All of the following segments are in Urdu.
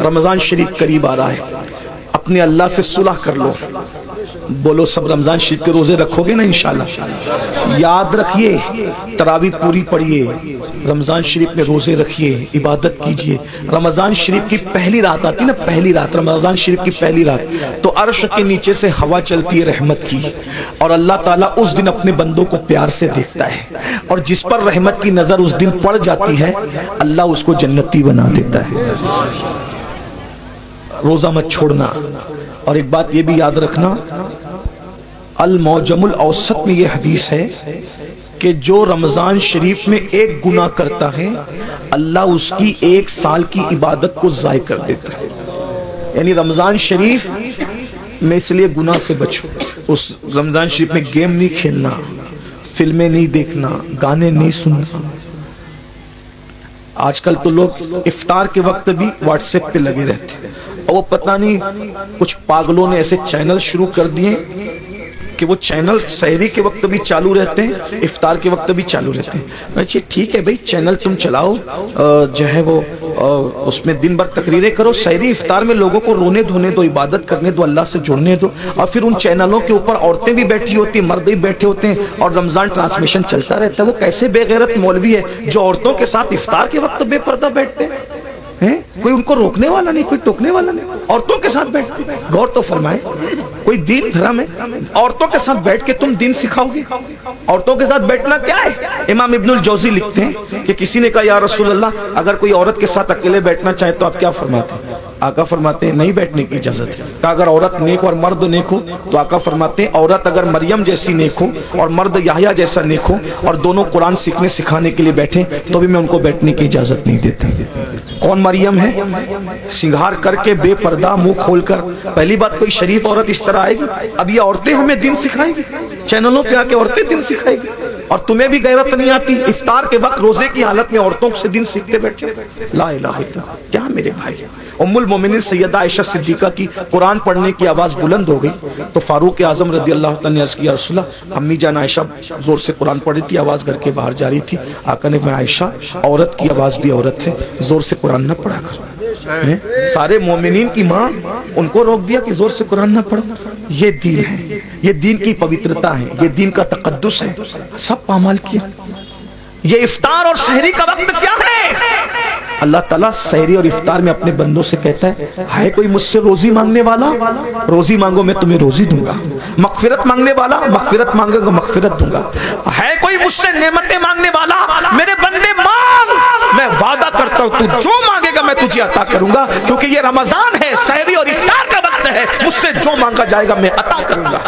رمضان شریف قریب آ رہا ہے، اپنے اللہ سے صلح کر لو، بولو سب رمضان شریف کے روزے رکھو گے نا انشاءاللہ؟ یاد رکھیے تراویح پوری پڑھیے، رمضان شریف میں روزے رکھیے، عبادت کیجئے۔ رمضان شریف کی پہلی رات آتی نا، پہلی رات، رمضان شریف کی پہلی رات، تو عرش کے نیچے سے ہوا چلتی ہے رحمت کی، اور اللہ تعالیٰ اس دن اپنے بندوں کو پیار سے دیکھتا ہے، اور جس پر رحمت کی نظر اس دن پڑ جاتی ہے اللہ اس کو جنتی بنا دیتا ہے۔ روزہ مت چھوڑنا۔ اور ایک بات یہ بھی یاد رکھنا، المعجم الاوسط میں یہ حدیث ہے کہ جو رمضان شریف میں ایک گناہ کرتا ہے اللہ اس کی 1 سال کی عبادت کو ضائع کر دیتا ہے۔ یعنی رمضان شریف میں اس لیے گناہ سے بچو، اس رمضان شریف میں گیم نہیں کھیلنا، فلمیں نہیں دیکھنا، گانے نہیں سننا۔ آج کل تو لوگ افطار کے وقت بھی واٹس ایپ پہ لگے رہتے ہیں، اور وہ پتہ نہیں کچھ پاگلوں نے ایسے چینل شروع کر دیے کہ وہ چینل سحری کے وقت بھی چالو رہتے ہیں، افطار کے وقت بھی چالو رہتے ہیں۔ میں چاہیے ٹھیک ہے بھائی، چینل تم چلاؤ، جو ہے وہ اس میں دن بھر تقریریں کرو، سحری افطار میں لوگوں کو رونے دھونے دو، عبادت کرنے دو، اللہ سے جڑنے دو۔ اور پھر ان چینلوں کے اوپر عورتیں بھی بیٹھی ہوتی ہیں، مرد بھی بیٹھے ہوتے ہیں، اور رمضان ٹرانسمیشن چلتا رہتا ہے۔ وہ کیسے بے غیرت مولوی ہے جو عورتوں کے ساتھ افطار کے وقت بے پردہ بیٹھتے ہیں؟ کوئی ان کو روکنے والا نہیں، کوئی ٹوکنے والا نہیں، عورتوں کے ساتھ بیٹھتے ہیں۔ غور تو فرمائے، کوئی دین دھرم ہے؟ عورتوں کے ساتھ بیٹھ کے تم دین سکھاؤ گے؟ عورتوں کے ساتھ بیٹھنا کیا ہے؟ امام ابن الجوزی لکھتے ہیں کہ کسی نے کہا یا رسول اللہ اگر کوئی عورت کے ساتھ اکیلے بیٹھنا چاہے تو آپ کیا فرماتے ہیں؟ آقا فرماتے ہیں نہیں بیٹھنے کی اجازت ہے۔ کہا اگر عورت نیک اور مرد نیک ہو تو آقا فرماتے ہیں عورت اگر مریم جیسی نیک ہو اور مرد یحییٰ جیسا نیک ہو اور دونوں قرآن سیکھنے سکھانے کے لیے بیٹھیں تو بھی میں ان کو بیٹھنے کی اجازت نہیں دیتا۔ کون مریم ہے؟ سنگھار کر کے بے پردہ منہ کھول کر، پہلی بات کوئی شریف عورت اس طرح آئے گی؟ اب یہ عورتیں ہمیں دین سکھائیں گی، چینلوں پہ آ کے عورتیں دین سکھائیں گی، اور تمہیں بھی غیرت نہیں آتی افطار کے وقت روزے کی حالت میں عورتوں سے دین سیکھتے بیٹھے؟ لا الہ الا اللہ۔ کیا میرے بھائی، ام المومنین سیدہ عائشہ صدیقہ کی قرآن پڑھنے کی آواز بلند ہو گئی تو فاروق اعظم رضی اللہ تعالیٰ نے عرض کیا رسول اللہ امی جان عائشہ زور سے قرآن پڑھ رہی تھی، آواز گھر کے باہر جا رہی تھی۔ آقا نے میں عائشہ عورت کی آواز بھی عورت ہے، زور سے قرآن نہ پڑھا کر۔ سارے مومنین کی ماں ان کو روک دیا کہ زور سے قرآن نہ پڑھو۔ یہ دین ہے، یہ دین کی پوترتا ہے، یہ دین کا تقدس ہے، سب پامال کیا۔ یہ افطار اور سحری کا وقت کیا ہے؟ اللہ تعالیٰ سحری اور افطار میں اپنے بندوں سے کہتا ہے کوئی مجھ سے روزی مانگنے والا؟ روزی مانگو میں تمہیں روزی دوں گا۔ مغفرت مانگنے والا؟ مغفرت مانگے گا مغفرت دوں گا۔ ہے کوئی مجھ سے نعمتیں مانگنے والا؟ میرے بندے مانگ، میں وعدہ کرتا ہوں تو جو مانگے گا میں تجھے عطا کروں گا، کیونکہ یہ رمضان ہے، سحری اور افطار کا وقت ہے، مجھ سے جو مانگا جائے گا میں عطا کروں گا۔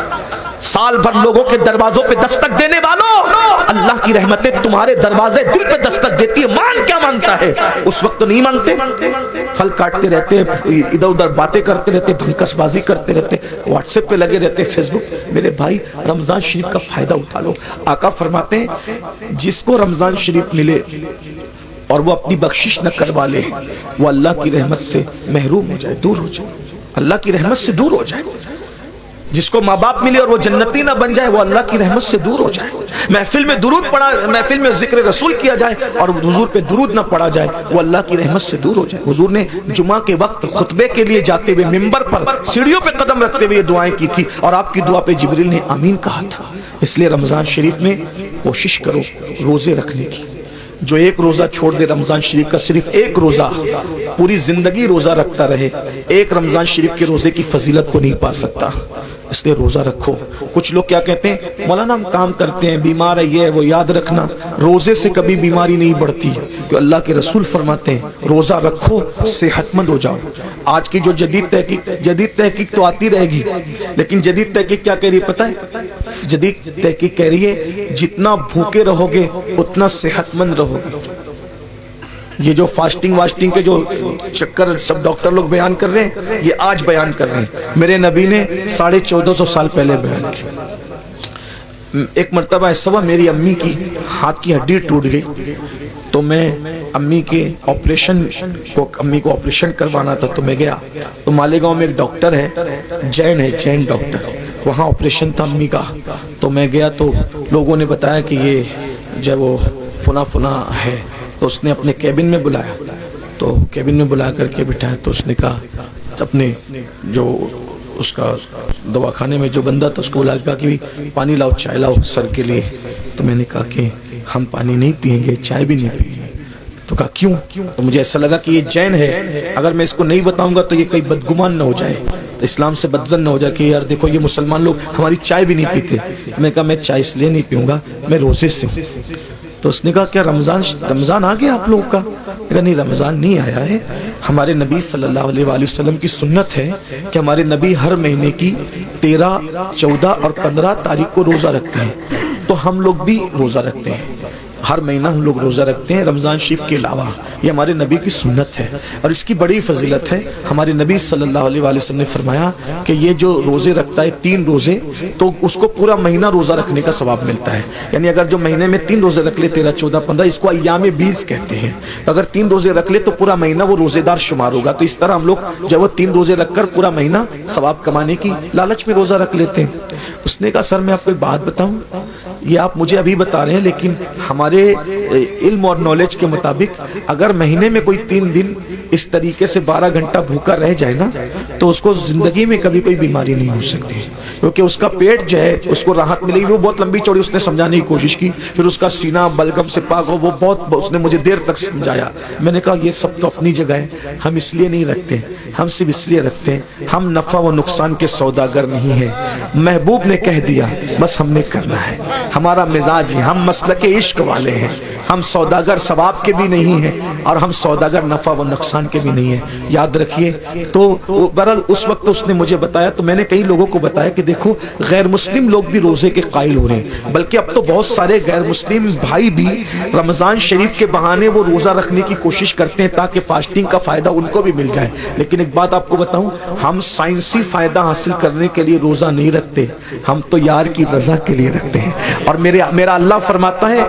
سال بھر لوگوں کے دروازوں پہ دستک دینے والوں، اللہ کی رحمتیں تمہارے دروازے دل پہ دستک دیتی ہے۔ مان کیا مانگتا ہے؟ اس وقت نہیں مانگتے، پھل کاٹتے رہتے، ادھر ادھر باتیں کرتے رہتے، بھنکس بازی کرتے رہتے، واٹس ایپ پہ لگے رہتے، فیس بک۔ میرے بھائی رمضان شریف کا فائدہ اٹھا لو۔ آقا فرماتے ہیں جس کو رمضان شریف ملے اور وہ اپنی بخشش نہ کروا لے وہ اللہ کی رحمت سے محروم ہو جائے، دور ہو جائے، اللہ کی رحمت سے دور ہو جائے۔ جس کو ماں باپ ملے اور وہ جنتی نہ بن جائے وہ اللہ کی رحمت سے دور ہو جائے۔ محفل میں درود پڑھا، محفل میں ذکر رسول کیا جائے اور حضور پہ درود نہ پڑھا جائے وہ اللہ کی رحمت سے دور ہو جائے۔ حضور نے جمعہ کے وقت خطبے کے لیے جاتے ہوئے منبر پر سیڑھیوں پہ قدم رکھتے ہوئے یہ دعائیں کی تھی، اور آپ کی دعا پہ جبریل نے آمین کہا تھا۔ اس لیے رمضان شریف میں کوشش کرو روزے رکھنے کی۔ جو ایک روزہ چھوڑ دے رمضان شریف کا، صرف ایک روزہ، پوری زندگی روزہ رکھتا رہے، ایک رمضان شریف کے روزے کی فضیلت کو نہیں پا سکتا۔ اس لیے روزہ رکھو۔ کچھ لوگ کیا کہتے ہیں مولانا ہم کام کرتے ہیں، بیمار ہے، یہ ہے وہ۔ یاد رکھنا روزے سے کبھی بیماری نہیں بڑھتی، کہ اللہ کے رسول فرماتے ہیں روزہ رکھو صحت مند ہو جاؤ۔ آج کی جو جدید تحقیق تو آتی رہے گی، لیکن جدید تحقیق کیا کہہ رہی ہے پتہ ہے؟ جدید تحقیق کہہ رہی ہے جتنا بھوکے رہو گے اتنا صحت مند رہو گے۔ یہ جو فاسٹنگ واسٹنگ کے جو چکر سب ڈاکٹر لوگ بیان کر رہے ہیں یہ آج بیان کر رہے ہیں، میرے نبی نے 1450 سال پہلے بیان کیا۔ ایک مرتبہ ایسا ہوا میری امی کی ہاتھ کی ہڈی ٹوٹ گئی، تو میں امی کو آپریشن کروانا تھا، تو میں گیا۔ تو مالیگاؤں میں ایک ڈاکٹر ہے، جین ڈاکٹر، وہاں آپریشن تھا امی کا۔ تو میں گیا تو لوگوں نے بتایا کہ یہ جب وہ فنا ہے، تو اس نے اپنے کیبن میں بلایا، تو کیبن میں بلا کر کے بٹھایا تو اس نے کہا اپنے جو اس کا دواخانے میں جو بندہ تھا اس کو بلا کہا کہ پانی لاؤ چائے لاؤ سر کے لیے. تو میں نے کہا کہ ہم پانی نہیں پیئیں گے, چائے بھی نہیں پیئیں گے. تو کہا کیوں؟ تو مجھے ایسا لگا کہ یہ جین ہے, اگر میں اس کو نہیں بتاؤں گا تو یہ کہیں بدگمان نہ ہو جائے, تو اسلام سے بدزن نہ ہو جائے کہ یار دیکھو یہ مسلمان لوگ ہماری چائے بھی نہیں پیتے. تو میں کہا میں چائے اس لیے نہیں پیوں گا, میں روزے سے ہوں. تو اس نے کہا کیا رمضان آ گیا آپ لوگوں کا؟ میں کہا نہیں رمضان نہیں آیا ہے. ہمارے نبی صلی اللہ علیہ وآلہ وسلم کی سنت ہے کہ ہمارے نبی ہر مہینے کی 13, 14 اور 15 تاریخ کو روزہ رکھتے ہیں, تو ہم لوگ بھی روزہ رکھتے ہیں. ہر مہینہ ہم لوگ روزہ رکھتے ہیں رمضان شریف کے علاوہ. یہ ہمارے نبی کی سنت ہے اور اس کی بڑی فضیلت ہے. ہمارے نبی صلی اللہ علیہ وآلہ وسلم نے فرمایا کہ یہ جو روزے رکھتا ہے 3 روزے, تو اس کو پورا مہینہ روزہ رکھنے کا ثواب ملتا ہے. یعنی اگر جو مہینے میں 3 روزے رکھ لے 13, 14, 15, اس کو ایام 20 کہتے ہیں. اگر 3 روزے رکھ لے تو پورا مہینہ وہ روزے دار شمار ہوگا. تو اس طرح ہم لوگ جب وہ 3 روزے رکھ کر پورا مہینہ ثواب کمانے کی لالچ میں روزہ رکھ لیتے ہیں. اس نے کہا سر میں آپ کو ایک بات بتاؤں, یہ آپ مجھے ابھی بتا رہے ہیں لیکن ہمارے علم اور نالج کے مطابق اگر مہینے میں کوئی 3 دن اس طریقے سے 12 گھنٹہ بھوکا رہ جائے نا تو اس کو زندگی میں کبھی کوئی بیماری نہیں ہو سکتی, کیونکہ اس کا پیٹ جو ہے اس کو راحت ملے گی. وہ بہت لمبی چوڑی اس نے سمجھانے کی کوشش کی, پھر اس کا سینہ بلغم سے پاک ہو, وہ بہت اس نے مجھے دیر تک سمجھایا. میں نے کہا یہ سب تو اپنی جگہ ہے, ہم اس لیے نہیں رکھتے, ہم صرف اس لیے رکھتے ہیں ہم نفع و نقصان کے سوداگر نہیں ہیں. محبوب نے کہہ دیا بس ہم نے کرنا ہے, ہمارا مزاج ہے, ہم مسلک عشق والے ہیں, ہم سوداگر ثواب کے بھی نہیں ہیں اور ہم سوداگر نفع و نقصان کے بھی نہیں ہیں. یاد رکھیے. تو بہرحال اس وقت اس نے مجھے بتایا, تو میں نے کئی لوگوں کو بتایا کہ دیکھو غیر مسلم لوگ بھی روزے کے قائل ہو رہے ہیں, بلکہ اب تو بہت سارے غیر مسلم بھائی بھی رمضان شریف کے بہانے وہ روزہ رکھنے کی کوشش کرتے ہیں تاکہ فاسٹنگ کا فائدہ ان کو بھی مل جائے. لیکن ایک بات آپ کو بتاؤں, ہم سائنسی فائدہ حاصل کرنے کے لیے روزہ نہیں رکھتے, ہم تو یار کی رضا کے لیے رکھتے ہیں. اور میرا اللہ فرماتا ہے,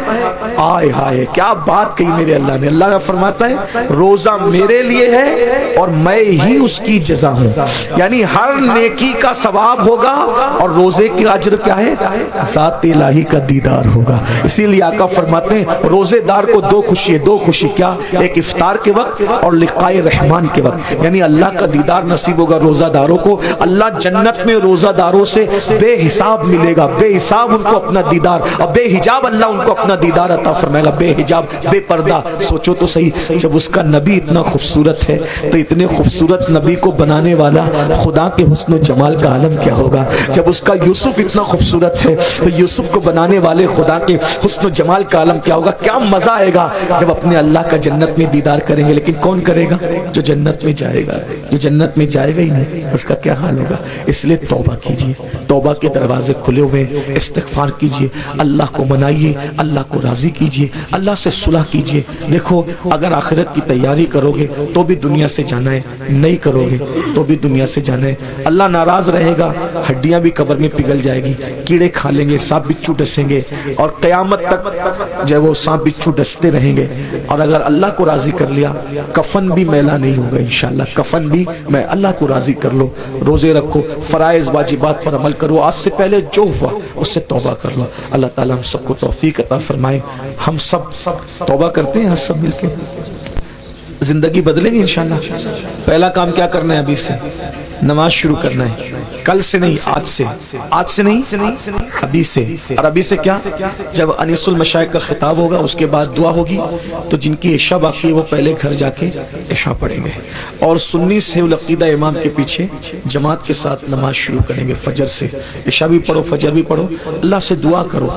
آئے ہائے کیا بات کہی میرے اللہ نے, اللہ فرماتا ہے روزہ میرے لیے ہے اور میں ہی اس کی جزا ہوں. یعنی ہر نیکی کا ثواب ہوگا اور روزے کی اجر کیا ہے, ذات الہی کا دیدار ہوگا. اسی لیے آقا فرماتے ہیں روزے دار کو 2 خوشی ہے, 2 خوشی کیا, ایک افطار کے وقت اور لقائے رحمان کے وقت. یعنی اللہ کا دیدار نصیب ہوگا روزہ داروں کو. اللہ جنت میں روزہ داروں سے بے حساب ملے گا, بے حساب ان کو اپنا دیدار, اور بے حجاب اللہ ان کو اپنا دیدار عطا فرمائے گا, بے حجاب بے پردہ. سوچو تو صحیح, جب اس کا نبی اتنا خوبصورت ہے تو اتنے خوبصورت نبی کو بنانے والا خدا کے حسن و جمال کا عالم کیا ہوگا. جب اس کا یوسف اتنا خوبصورت ہے تو یوسف کو بنانے والے خدا کے حسن و جمال کا عالم کیا ہوگا. کیا مزہ آئے گا جب اپنے اللہ کا جنت میں دیدار کریں گے. لیکن کون کرے گا؟ جو جنت میں جائے گا. جو جنت میں جائے گا ہی نہیں اس کا کیا حال ہوگا. اس لیے توبہ کیجئے, توبہ کے دروازے کھلے ہوئے, استغفار کیجئے, اللہ کو منائیے, اللہ کو راضی کیجئے, اللہ سے صلح کیجئے. دیکھو اگر آخرت کی تیاری کرو گے تو بھی دنیا سے جانا ہے, نہیں کرو گے تو بھی دنیا سے جانا ہے. اللہ ناراض رہے گا, ہڈیاں بھی قبر میں پگھل جائے گی, کیڑے کھا لیں گے, سانپ بچھو ڈسیں گے, اور قیامت تک جو وہ سانپ بچھو ڈستے رہیں گے. اور اگر اللہ کو راضی کر لیا کفن بھی میلا نہیں ہوگا انشاءاللہ. کفن بھی میں اللہ کو راضی کر لو, روزے رکھو, فرائض واجبات پر عمل کرو, آج سے پہلے جو ہوا اس سے توبہ کر لو. اللہ تعالیٰ ہم سب کو توفیق عطا فرمائے. ہم سب توبہ کرتے ہیں سب مل کے, زندگی بدلیں گے انشاءاللہ. پہلا کام کیا کرنا ہے, ابھی سے نماز شروع کرنا ہے, کل سے نہیں, آج سے, آج سے نہیں, ابھی سے. اور ابھی سے کیا, جب انیس المشائخ کا خطاب ہوگا اس کے بعد دعا ہوگی, تو جن کی عشاء باقی ہے وہ پہلے گھر جا کے عشاء پڑھیں گے, اور سنی سے العقیدہ امام کے پیچھے جماعت کے ساتھ نماز شروع کریں گے. فجر سے عشاء بھی پڑھو, فجر بھی پڑھو, اللہ سے دعا کرو,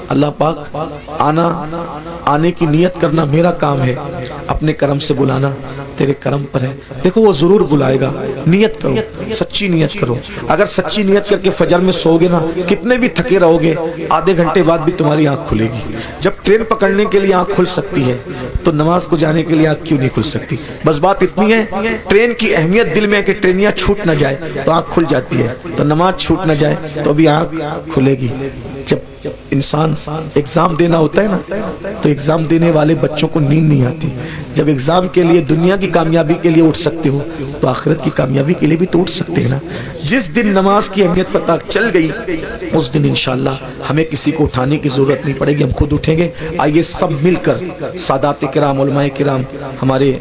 اللہ پاک آنے کی نیت کرنا میرا کام ہے, اپنے کرم سے بلانا تیرے کرم پر ہے. دیکھو وہ ضرور بلائے گا, نیت کرو, سچی نیت کرو. اگر سچی نیت کر کے فجر میں سو گے نا, کتنے بھی تھکے رہو گے, آدھے گھنٹے بعد بھی تمہاری آنکھ کھلے گی. جب ٹرین پکڑنے کے لیے آنکھ کھل سکتی ہے تو نماز کو جانے کے لیے آنکھ کیوں نہیں کھل سکتی. بس بات اتنی ہے, ٹرین کی اہمیت دل میں ہے کہ ٹرینیاں چھوٹ نہ جائے تو آنکھ کھل جاتی ہے, تو نماز چھوٹ نہ جائے تو بھی آنکھ کھلے گی. جب انسان ایگزام دینا ہوتا ہے نا تو ایگزام دینے والے بچوں کو نیند نہیں آتی. جب ایگزام کے لیے دنیا کی کامیابی کے لیے اٹھ سکتے ہو تو آخرت کی کامیابی کے لیے بھی تو اٹھ سکتے ہیں نا. جس دن نماز کی اہمیت پتہ چل گئی اس دن انشاءاللہ ہمیں کسی کو اٹھانے کی ضرورت نہیں پڑے گی, ہم خود اٹھیں گے. آئیے سب مل کر سادات کرام, علماء کرام, ہمارے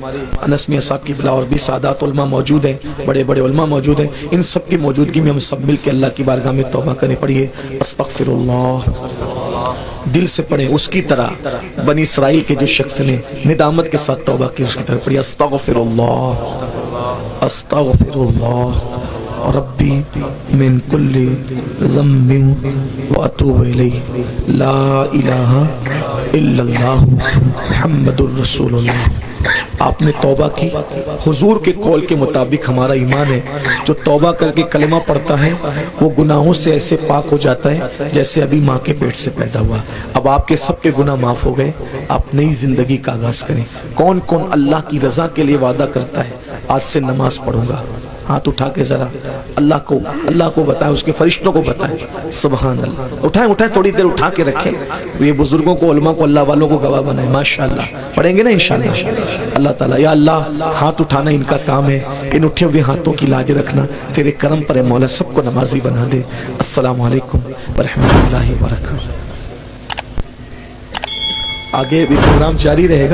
انس میاں صاحب کی بلا اور بھی سادات علماء موجود ہیں, بڑے بڑے علماء موجود ہیں, ان سب کی موجودگی میں ہم سب مل کے اللہ کی بارگاہ میں توبہ کرنے پڑیے. استغفر اللہ, دل سے پڑھیں اس کی طرح بنی اسرائیل کے جو شخص نے ندامت کے ساتھ توبہ کی اس کی طرح پڑھیے. استغفر اللہ استغفر اللہ ربی من کل ذنب واتوب الیہ لا الہ الا اللہ محمد الرسول اللہ. آپ نے توبہ کی, حضور کے قول کے مطابق ہمارا ایمان ہے جو توبہ کر کے کلمہ پڑھتا ہے وہ گناہوں سے ایسے پاک ہو جاتا ہے جیسے ابھی ماں کے پیٹ سے پیدا ہوا. اب آپ کے سب کے گناہ معاف ہو گئے, آپ نئی زندگی کا آغاز کریں. کون کون اللہ کی رضا کے لیے وعدہ کرتا ہے آج سے نماز پڑھوں گا؟ ہاتھ اٹھا کے ذرا اللہ کو بتائیں, اس کے فرشتوں کو بتائیں. سبحان اللہ, اٹھائیں تھوڑی دیر اٹھا کے رکھیں. یہ بزرگوں کو, علماء کو, اللہ والوں کو گواہ بنائیں. ماشاءاللہ پڑھیں گے نا انشاءاللہ. اللہ تعالیٰ, یا اللہ ہاتھ اٹھانا ان کا کام ہے, ان اٹھے ہوئے ہاتھوں کی لاج رکھنا تیرے کرم پر ہے مولا, سب کو نمازی بنا دے. السلام علیکم ورحمۃ اللہ وبرکاتہ. آگے بھی پروگرام جاری رہے گا.